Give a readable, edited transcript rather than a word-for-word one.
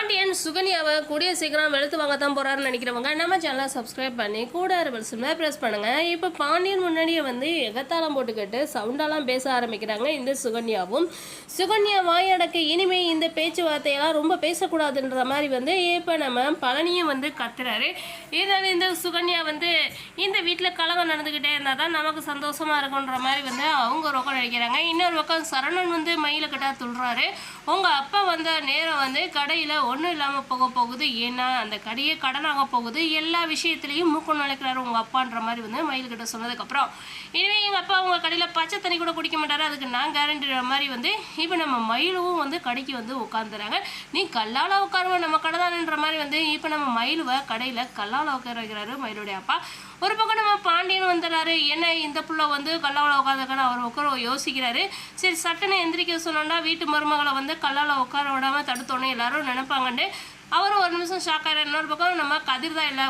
பாண்டியன் சுகன்யாவை கூடிய சீக்கிரம் வெளுத்து வாங்கத்தான் போறாருன்னு நினைக்கிறவங்க நம்ம சேனலை சப்ஸ்கிரைப் பண்ணி கூட பெல்ஸுமே ப்ரெஸ் பண்ணுங்க. இப்போ பாண்டியன் முன்னாடியே எகத்தாளம் போட்டுக்கிட்டு சவுண்டாலாம் பேச ஆரம்பிக்கிறாங்க இந்த சுகன்யா வாயடக்கு இனிமே இந்த பேச்சுவார்த்தையெல்லாம் ரொம்ப பேசக்கூடாதுன்ற மாதிரி இப்போ நம்ம பழனியும் கத்துறாரு. இதனால இந்த சுகன்யா இந்த வீட்டில் கலகம் நடந்துக்கிட்டே இருந்தால் தான் நமக்கு சந்தோஷமா இருக்குன்ற மாதிரி அவங்க ரொக்கம் நினைக்கிறாங்க. இன்னொரு பக்கம் சரணன் மயிலுக்கிட்ட துள்ளுறாரு. உங்கள் அப்பா நேரம் கடையில் ஒன்றும் இல்லாமல் போகுது, ஏன்னா அந்த கடையே கடனாக போகுது, எல்லா விஷயத்துலையும் மூக்கு நுழைக்கிறாரு உங்கள் அப்பான்ற மாதிரி மயில்கிட்ட சொன்னதுக்கப்புறம் இனிமேல் எங்கள் அப்பா உங்கள் கடையில் பச்சை தண்ணி கூட குடிக்க மாட்டாரு, அதுக்கு நான் கேரண்டிற மாதிரி இப்போ நம்ம மயிலும் கடைக்கு உட்காந்துறாங்க. நீ கல்லால் உட்காருவோம் நம்ம கடை தானன்ற மாதிரி இப்போ நம்ம மயிலுவை கடையில் கல்லால் உட்கார வைக்கிறாரு மயிலுடைய அப்பா. ஒரு பக்கம் நம்ம பாண்டியன் வந்துடுறாரு. என்ன இந்த புள்ள கல்லால் உட்காந்துக்கான அவர் உட்கார யோசிக்கிறாரு. சரி சட்டனை எந்திரிக்க சொன்னோன்னா வீட்டு மருமகளை கல்லால் உட்கார விடாமல் தடுத்தோன்னே எல்லாரும் நினைப்பாங்கன்னு அவரும் ஒரு நிமிஷம் ஷாக் ஆகிறார். இன்னொரு பக்கம் நம்ம கதிர் தான் இல்லை